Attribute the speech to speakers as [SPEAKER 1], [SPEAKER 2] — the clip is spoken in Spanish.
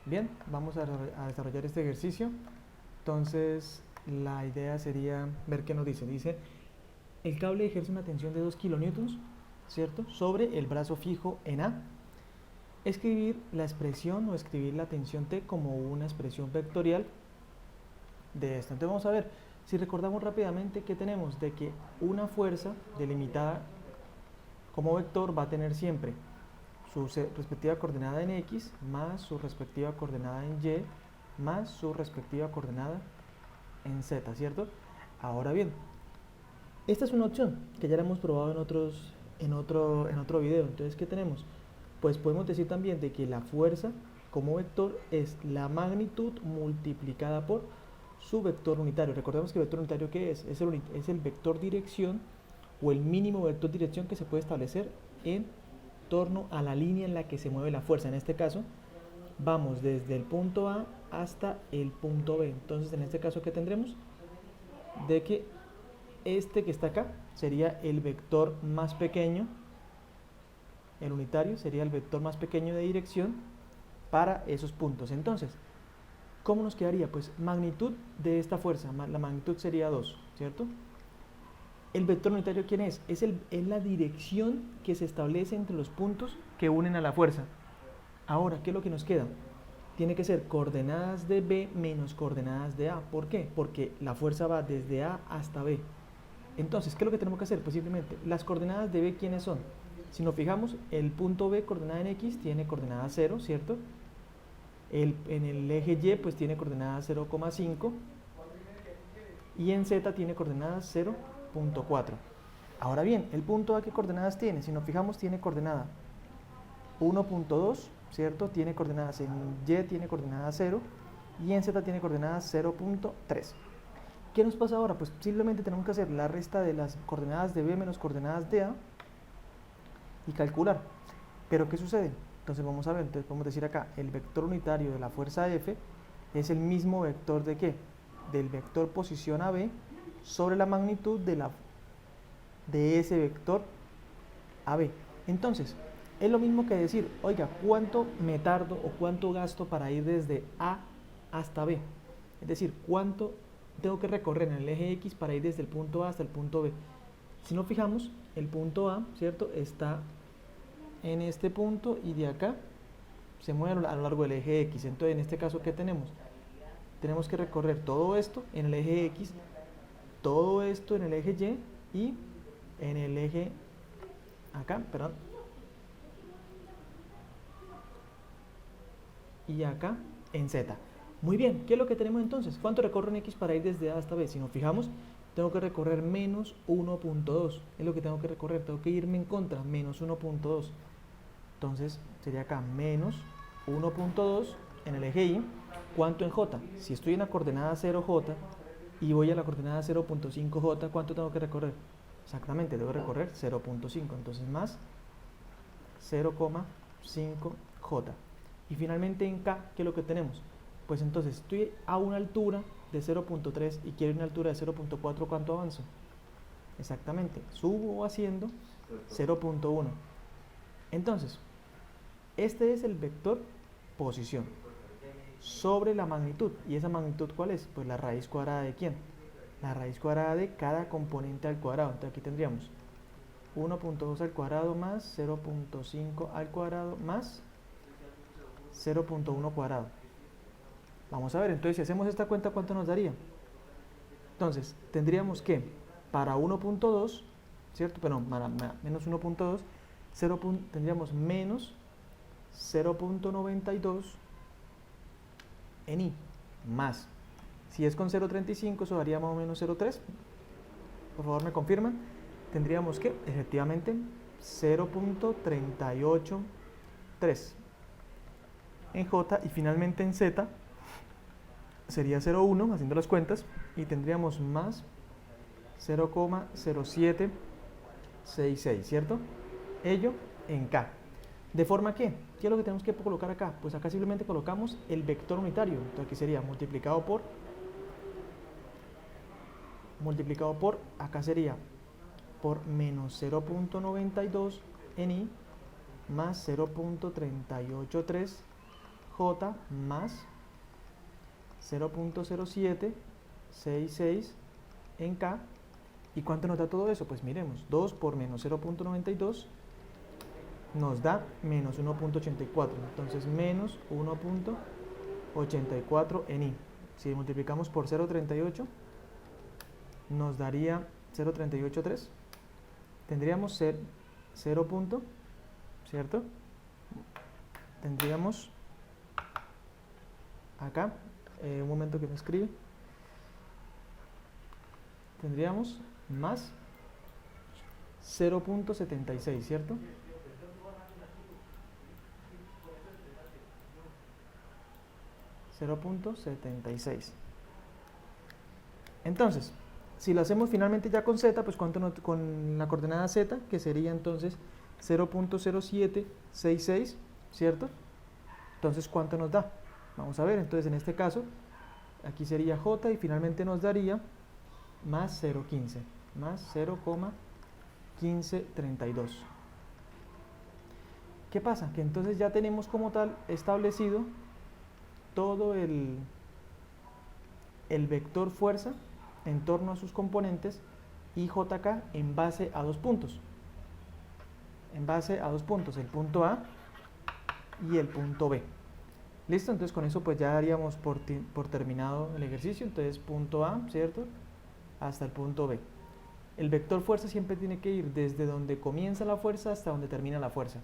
[SPEAKER 1] Bien, vamos a desarrollar este ejercicio. Entonces, la idea sería ver qué nos dice. Dice, el cable ejerce una tensión de 2 kilonewtons, ¿cierto? Sobre el brazo fijo en A. Escribir la expresión o escribir la tensión T como una expresión vectorial de esto. Entonces vamos a ver, si recordamos rápidamente que tenemos de que una fuerza delimitada como vector va a tener siempre su respectiva coordenada en X más su respectiva coordenada en Y más su respectiva coordenada en Z, ¿cierto? Ahora bien, esta es una opción que ya la hemos probado en otro video. Entonces, ¿qué tenemos? Pues podemos decir también de que la fuerza como vector es la magnitud multiplicada por su vector unitario. Recordemos que el vector unitario, ¿qué es? Es el vector dirección o el mínimo vector dirección que se puede establecer en torno a la línea en la que se mueve la fuerza. En este caso, vamos desde el punto A hasta el punto B. Entonces, en este caso, ¿qué tendremos? De que este que está acá sería el vector más pequeño, el unitario sería el vector más pequeño de dirección para esos puntos. Entonces, ¿cómo nos quedaría? Pues magnitud de esta fuerza, la magnitud sería 2, ¿cierto? El vector unitario, ¿quién es? Es la dirección que se establece entre los puntos que unen a la fuerza. Ahora, ¿qué es lo que nos queda? Tiene que ser coordenadas de B menos coordenadas de A. ¿Por qué? Porque la fuerza va desde A hasta B. Entonces, ¿qué es lo que tenemos que hacer? Pues simplemente, las coordenadas de B, ¿quiénes son? Si nos fijamos, el punto B, coordenada en X, tiene coordenada 0, ¿cierto? En el eje Y, pues tiene coordenada 0,5. Y en Z tiene coordenadas 0,4. Ahora bien, el punto A, ¿qué coordenadas tiene? Si nos fijamos, tiene coordenada 1,2, ¿cierto? Tiene coordenadas en Y, tiene coordenada 0. Y en Z tiene coordenadas 0,3. ¿Qué nos pasa ahora? Pues simplemente tenemos que hacer la resta de las coordenadas de B menos coordenadas de A y calcular. Pero ¿qué sucede? Entonces vamos a ver, entonces podemos decir acá, el vector unitario de la fuerza F es el mismo vector de ¿qué? Del vector posición AB sobre la magnitud de ese vector AB. Entonces, es lo mismo que decir, oiga, ¿cuánto me tardo o cuánto gasto para ir desde A hasta B? Es decir, ¿cuánto tengo que recorrer en el eje X para ir desde el punto A hasta el punto B? Si nos fijamos, el punto A, ¿cierto? Está en este punto y de acá se mueve a lo largo del eje X. Entonces, en este caso, ¿qué tenemos? Tenemos que recorrer todo esto en el eje X, todo esto en el eje Y y en el eje acá, perdón, y acá en Z. Muy bien, ¿qué es lo que tenemos entonces? ¿Cuánto recorro en X para ir desde A hasta B? Si nos fijamos, tengo que recorrer menos 1,2. Es lo que tengo que recorrer, tengo que irme en contra, menos 1,2. Entonces sería acá menos 1,2 en el eje Y. ¿Cuánto en J? Si estoy en la coordenada 0J y voy a la coordenada 0,5J, ¿cuánto tengo que recorrer? Exactamente, debo recorrer 0,5. Entonces más 0,5J. Y finalmente en K, ¿qué es lo que tenemos? Pues entonces estoy a una altura de 0,3 y quiero una altura de 0,4, ¿cuánto avanzo? Exactamente, subo haciendo 0,1. Entonces, este es el vector posición sobre la magnitud. ¿Y esa magnitud cuál es? Pues la raíz cuadrada de ¿quién? La raíz cuadrada de cada componente al cuadrado. Entonces aquí tendríamos 1,2 al cuadrado más 0,5 al cuadrado más 0,1 cuadrado. Vamos a ver, entonces si hacemos esta cuenta, ¿cuánto nos daría? Entonces, tendríamos que para 1,2, ¿cierto? Pero menos 1,2, tendríamos menos 0,92 en I, más. Si es con 0,35, eso daría más o menos 0,3. Por favor, me confirman. Tendríamos que, efectivamente, 0,383 en J y finalmente en Z sería 0,1 haciendo las cuentas y tendríamos más 0,0766, ¿cierto? Ello en K. De forma que, ¿qué es lo que tenemos que colocar acá? Pues acá simplemente colocamos el vector unitario. Entonces aquí sería multiplicado por, acá sería por menos 0,92 en I más 0,383J J más 0.0766 en K. ¿Y cuánto nos da todo eso? Pues miremos, 2 por menos 0.92 nos da menos 1.84. Entonces menos 1.84 en I. Si multiplicamos por 0.38 nos daría 0.383. Tendríamos 0 punto, ¿cierto? Tendríamos acá, un momento que me escribe, tendríamos más 0.76, ¿cierto? .76. Entonces, si lo hacemos finalmente ya con z, pues con la coordenada z, que sería entonces 0.0766, ¿cierto? Entonces, ¿cuánto nos da? Vamos a ver, entonces en este caso, aquí sería j y finalmente nos daría más 0.15, más 0,1532. ¿Qué pasa? Que entonces ya tenemos como tal establecido todo el vector fuerza en torno a sus componentes y jk en base a dos puntos. En base a dos puntos, el punto A y el punto B. ¿Listo? Entonces con eso pues ya daríamos por terminado el ejercicio. Entonces punto A, ¿cierto? Hasta el punto B. El vector fuerza siempre tiene que ir desde donde comienza la fuerza hasta donde termina la fuerza.